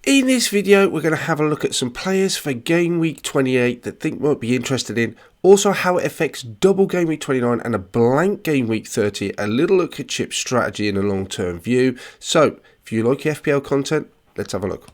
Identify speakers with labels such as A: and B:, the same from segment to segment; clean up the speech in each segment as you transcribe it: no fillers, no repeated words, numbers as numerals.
A: In this video, we're going to have a look at some players for Game Week 28 that think might be interested in, also how it affects double Game Week 29 and a blank Game Week 30, a little look at chip strategy in a long-term view. So, if you like FPL content, let's have a look.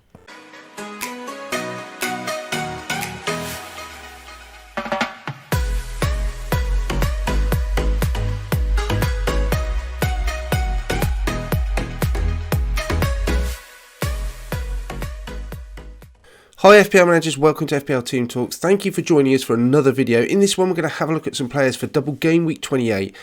A: Hi FPL managers, welcome to FPL Team Talks. Thank you for joining us for another video. In this one we're going to have a look at some players for double Game Week 28.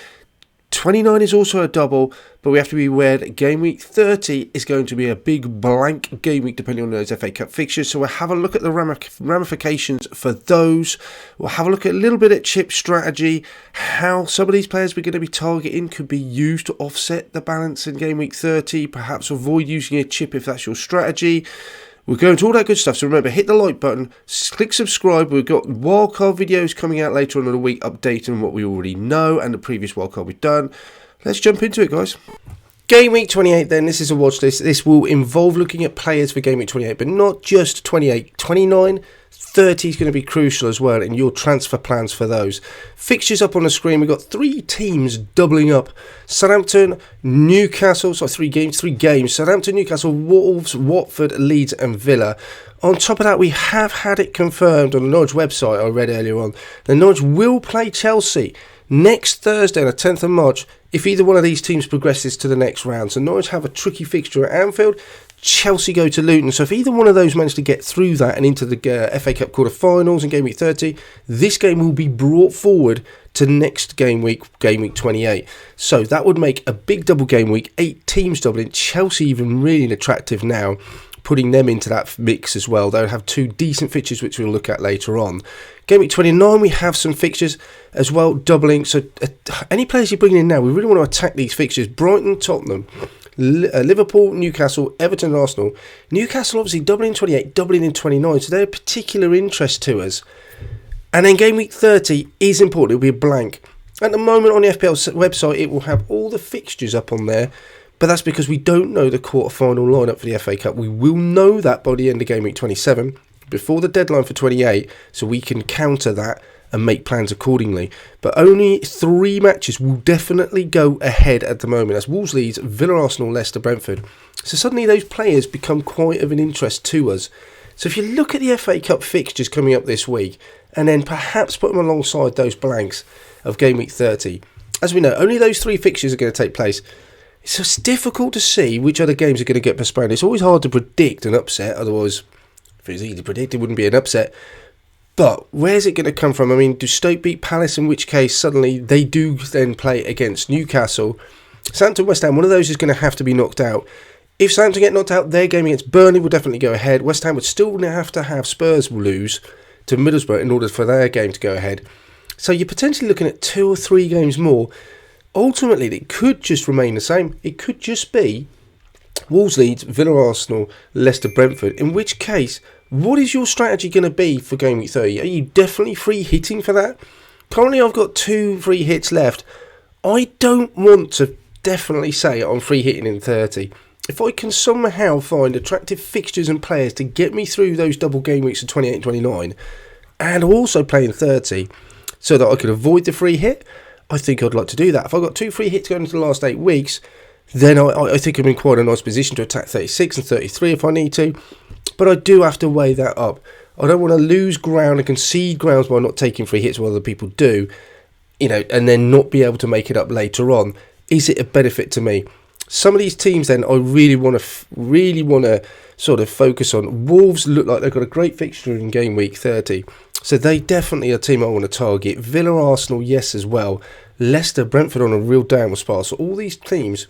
A: 29 is also a double, but we have to be aware that Game Week 30 is going to be a big blank game week depending on those FA Cup fixtures. So we'll have a look at the ramifications for those. We'll have a look at a little bit at chip strategy, how some of these players we're going to be targeting could be used to offset the balance in Game Week 30, perhaps avoid using a chip if that's your strategy. We're going to all that good stuff, so remember, hit the like button, click subscribe. We've got wildcard videos coming out later on in the week updating what we already know and the previous wildcard we've done. Let's jump into it, guys. Game Week 28 then, this is a watch list. This will involve looking at players for Game Week 28, but not just 28, 29, 30 is going to be crucial as well in your transfer plans for those. Fixtures up on the screen, we've got three teams doubling up. Southampton, Newcastle, so three games. Southampton, Newcastle, Wolves, Watford, Leeds and Villa. On top of that, we have had it confirmed on the Norwich website I read earlier on. The Norwich will play Chelsea next Thursday on the 10th of March if either one of these teams progresses to the next round. So Norwich have a tricky fixture at Anfield. Chelsea go to Luton. So if either one of those manage to get through that and into the FA Cup quarter-finals in Game Week 30, this game will be brought forward to next game week 28. So that would make a big double game week, 8 teams doubling. Chelsea even really attractive now, putting them into that mix as well. They'll have two decent fixtures which we'll look at later on. Game Week 29, we have some fixtures as well, doubling. So any players you're bringing in now, we really want to attack these fixtures. Brighton, Tottenham, Liverpool, Newcastle, Everton and Arsenal. Newcastle obviously doubling in 28, doubling in 29, so they're of particular interest to us. And then Game Week 30 is important, it'll be a blank. At the moment on the FPL website it will have all the fixtures up on there, but that's because we don't know the quarter-final lineup for the FA Cup. We will know that by the end of Game Week 27, before the deadline for 28, so we can counter that and make plans accordingly. But only 3 matches will definitely go ahead at the moment. That's Wolves, Leeds, Villa, Arsenal, Leicester, Brentford. So suddenly those players become quite of an interest to us. So if you look at the FA Cup fixtures coming up this week, and then perhaps put them alongside those blanks of Game Week 30, as we know, only those 3 fixtures are going to take place. It's just difficult to see which other games are going to get postponed. It's always hard to predict an upset, otherwise, if it was easy to predict, it wouldn't be an upset. But where's it going to come from? I mean, do Stoke beat Palace, in which case suddenly they do then play against Newcastle? Southampton, West Ham, one of those is going to have to be knocked out. If Southampton get knocked out, their game against Burnley will definitely go ahead. West Ham would still have to have Spurs lose to Middlesbrough in order for their game to go ahead. So you're potentially looking at 2 or 3 games more. Ultimately, it could just remain the same. It could just be Wolves, Leeds, Villa, Arsenal, Leicester, Brentford. In which case, what is your strategy going to be for Game Week 30? Are you definitely free hitting for that? Currently, I've got 2 free hits left. I don't want to definitely say I'm free hitting in 30. If I can somehow find attractive fixtures and players to get me through those double game weeks of 28 and 29, and also play in 30, so that I could avoid the free hit, I think I'd like to do that. If I've got 2 free hits going into the last 8 weeks, then I think I'm in quite a nice position to attack 36 and 33 if I need to. But I do have to weigh that up. I don't want to lose ground and concede grounds by not taking free hits while other people do, and then not be able to make it up later on. Is it a benefit to me? Some of these teams then I really want to sort of focus on. Wolves look like they've got a great fixture in Game Week 30. So they definitely are a team I want to target. Villa, Arsenal, yes as well. Leicester, Brentford on a real downward spiral. So all these teams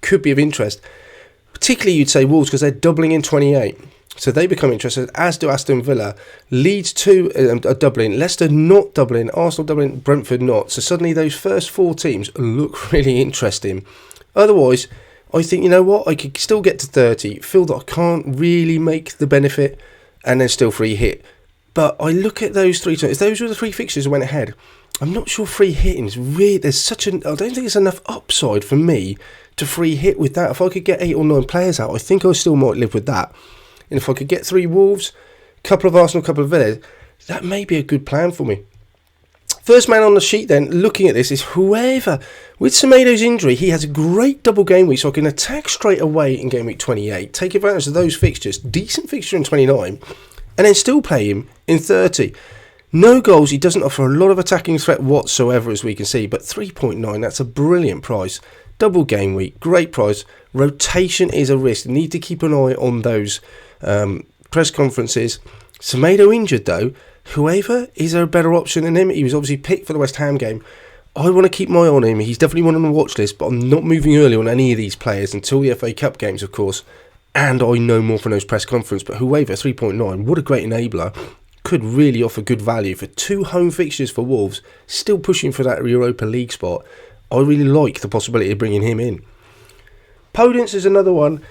A: could be of interest. Particularly you'd say Wolves because they're doubling in 28. So they become interested, as do Aston Villa. Leeds too are doubling. Leicester not doubling. Arsenal doubling. Brentford not. So suddenly those first 4 teams look really interesting. Otherwise, I think, you know what, I could still get to 30, feel that I can't really make the benefit, and then still free hit. But I look at those 3 times. Those were the 3 fixtures that went ahead. I'm not sure free hitting is really, I don't think there's enough upside for me to free hit with that. If I could get 8 or 9 players out, I think I still might live with that. and if I could get 3 Wolves, couple of Arsenal, couple of Villa, that may be a good plan for me. First man on the sheet then, looking at this, is whoever, with Semedo's injury, he has a great double game week, so I can attack straight away in game week 28, take advantage of those fixtures, decent fixture in 29, and then still play him in 30. No goals, he doesn't offer a lot of attacking threat whatsoever, as we can see, but 3.9, that's a brilliant price. Double game week, great price. Rotation is a risk, need to keep an eye on those press conferences. Semedo injured though. Whoever, is there a better option than him? He was obviously picked for the West Ham game. I want to keep my eye on him. He's definitely one on the watch list, but I'm not moving early on any of these players until the FA Cup games, of course. And I know more from those press conferences. But whoever, 3.9, what a great enabler. Could really offer good value for 2 home fixtures for Wolves. Still pushing for that Europa League spot. I really like the possibility of bringing him in. Podence is another one.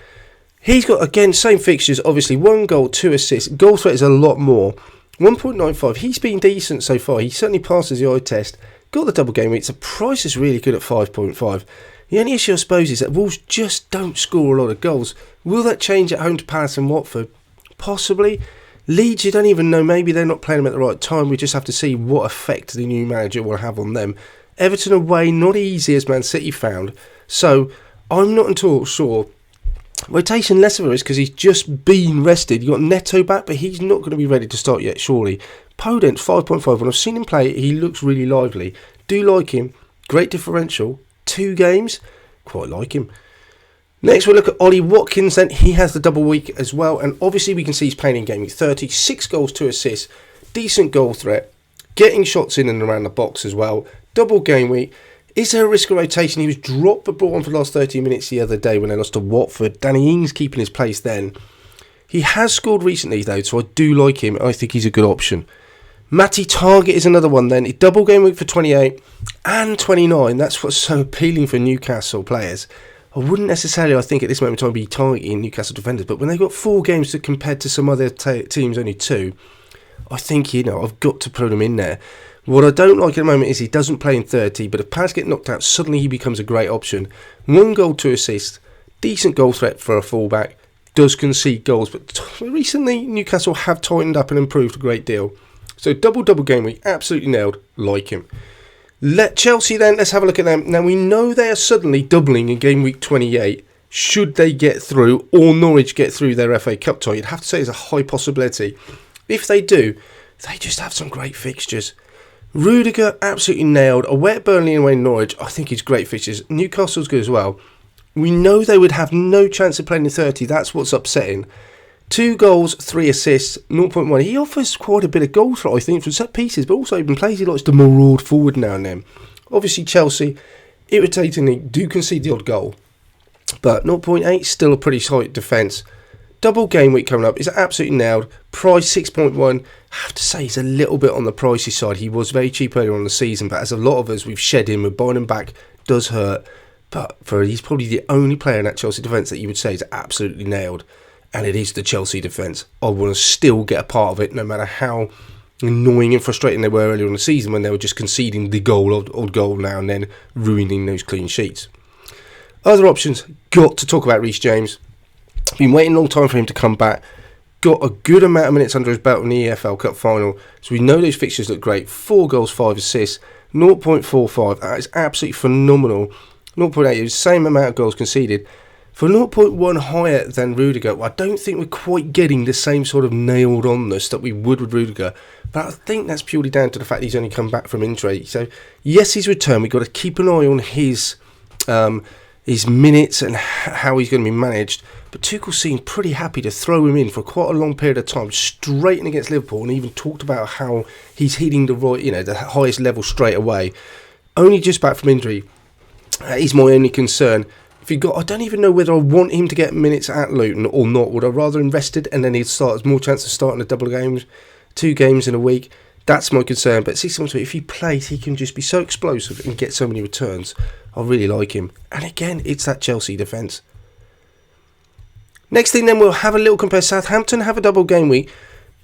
A: He's got, again, same fixtures. Obviously, 1 goal, 2 assists. Goal threat is a lot more. 1.95, he's been decent so far. He certainly passes the eye test. Got the double game week. The price is really good at 5.5. The only issue, I suppose, is that Wolves just don't score a lot of goals. Will that change at home to Palace and Watford? Possibly. Leeds, you don't even know. Maybe they're not playing them at the right time. We just have to see what effect the new manager will have on them. Everton away, not easy as Man City found. So, I'm not at all sure. Rotation less of a risk because he's just been rested. You got Neto back, but he's not going to be ready to start yet, surely. Podence, 5.5. When I've seen him play, he looks really lively. Do like him. Great differential. 2 games. Quite like him. Next, we'll look at Ollie Watkins. Then he has the double week as well. And obviously, we can see he's playing in game week 30. 6 goals, 2 assists. Decent goal threat. Getting shots in and around the box as well. Double game week. Is there a risk of rotation? He was dropped but brought on for the last 30 minutes the other day when they lost to Watford. Danny Ings keeping his place then. He has scored recently though, so I do like him. I think he's a good option. Matty Target is another one then. Double game week for 28 and 29. That's what's so appealing for Newcastle players. I wouldn't necessarily, I think, at this moment in time be targeting Newcastle defenders, but when they've got 4 games to compared to some other teams only 2, I think, I've got to put him in there. What I don't like at the moment is he doesn't play in 30, but if Palace get knocked out, suddenly he becomes a great option. 1 goal, 2 assists, decent goal threat for a fullback, does concede goals, but recently Newcastle have tightened up and improved a great deal. So double game week, absolutely nailed, like him. Let Chelsea then, let's have a look at them. Now we know they are suddenly doubling in game week 28. Should they get through, or Norwich get through their FA Cup tie, you'd have to say it's a high possibility. If they do, they just have some great fixtures. Rudiger, absolutely nailed. Away at Burnley and away in Norwich, I think he's great fixtures. Newcastle's good as well. We know they would have no chance of playing in 30. That's what's upsetting. 2 goals, 3 assists, 0.1. He offers quite a bit of goal threat, I think, from set pieces, but also even plays he likes to maraud forward now and then. Obviously, Chelsea, irritatingly, do concede the odd goal. But 0.8, still a pretty tight defence. Double game week coming up is absolutely nailed. Price 6.1. I have to say he's a little bit on the pricey side. He was very cheap earlier on the season, but as a lot of us, we've shed him. We're buying him back. Does hurt. But he's probably the only player in that Chelsea defence that you would say is absolutely nailed. And it is the Chelsea defence. I want to still get a part of it, no matter how annoying and frustrating they were earlier in the season when they were just conceding the odd goal now and then, ruining those clean sheets. Other options, got to talk about Reese James. Been waiting a long time for him to come back. Got a good amount of minutes under his belt in the EFL Cup final. So we know those fixtures look great. 4 goals, 5 assists, 0.45. That is absolutely phenomenal. 0.8 is the same amount of goals conceded. For 0.1 higher than Rudiger, I don't think we're quite getting the same sort of nailed onness that we would with Rudiger. But I think that's purely down to the fact he's only come back from injury. So yes, he's returned. We've got to keep an eye on his minutes and how he's going to be managed. But Tuchel seemed pretty happy to throw him in for quite a long period of time, straight in against Liverpool, and even talked about how he's hitting the highest level straight away. Only just back from injury. That is my only concern. I don't even know whether I want him to get minutes at Luton or not. Would I rather invested and then he'd start more chance of starting a double games, 2 games in a week? That's my concern. But if he plays, he can just be so explosive and get so many returns. I really like him. And again, it's that Chelsea defence. Next thing then, we'll have a little compare. Southampton have a double game week.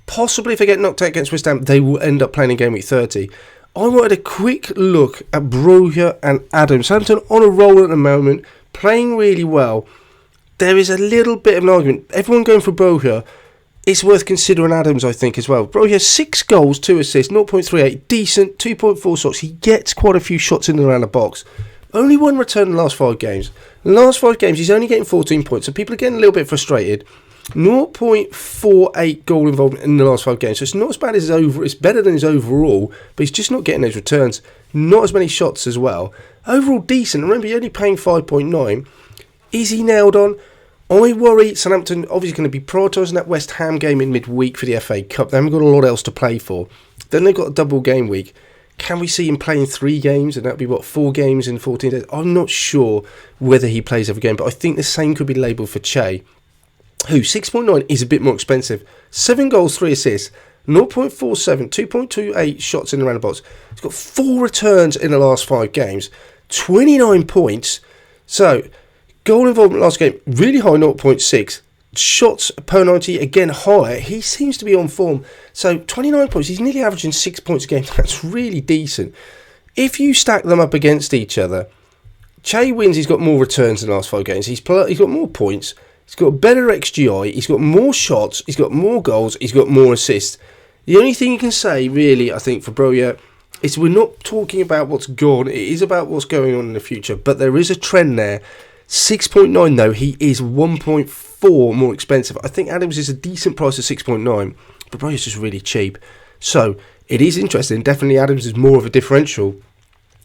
A: Possibly if they get knocked out against West Ham, they will end up playing in game week 30. I wanted a quick look at Bruja and Adams. Southampton on a roll at the moment, playing really well. There is a little bit of an argument. Everyone going for Bruja, it's worth considering Adams, I think, as well. Bro, he has 6 goals, 2 assists, 0.38, decent, 2.4 shots. He gets quite a few shots in and around the box. Only 1 return in the last 5 games. In the last 5 games, he's only getting 14 points, so people are getting a little bit frustrated. 0.48 goal involvement in the last 5 games, so it's not as bad as it's better than his overall, but he's just not getting those returns. Not as many shots as well. Overall decent. Remember, you're only paying 5.9. Is he nailed on? I worry Southampton obviously going to be prioritising that West Ham game in midweek for the FA Cup. They haven't got a lot else to play for. Then they've got a double game week. Can we see him playing 3 games? And that'll be, 4 games in 14 days? I'm not sure whether he plays every game, but I think the same could be labelled for Che, who 6.9 is a bit more expensive. 7 goals, 3 assists, 0.47, 2.28 shots in the round of box. He's got 4 returns in the last 5 games, 29 points. So, goal involvement last game, really high, 0.6. Shots per 90, again high. He seems to be on form. So 29 points, he's nearly averaging 6 points a game. That's really decent. If you stack them up against each other, Che wins, he's got more returns in the last 5 games. He's got more points. He's got better XGI. He's got more shots. He's got more goals. He's got more assists. The only thing you can say, really, I think, for Bruja, is we're not talking about what's gone. It is about what's going on in the future. But there is a trend there. 6.9 though, he is 1.4 more expensive. I think Adams is a decent price at 6.9, but Bruja's just really cheap. So it is interesting. Definitely Adams is more of a differential.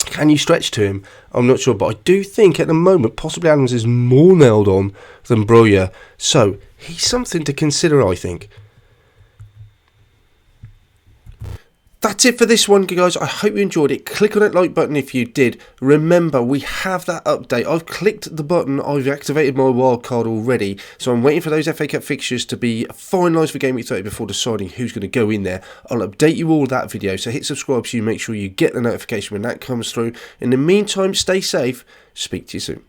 A: Can you stretch to him? I'm not sure, but I do think at the moment possibly Adams is more nailed on than Bruja. So he's something to consider, I think. That's it for this one, guys. I hope you enjoyed it. Click on that like button if you did. Remember, we have that update. I've clicked the button. I've activated my wildcard already. So I'm waiting for those FA Cup fixtures to be finalised for Game Week 30 before deciding who's going to go in there. I'll update you all that video. So hit subscribe so you make sure you get the notification when that comes through. In the meantime, stay safe. Speak to you soon.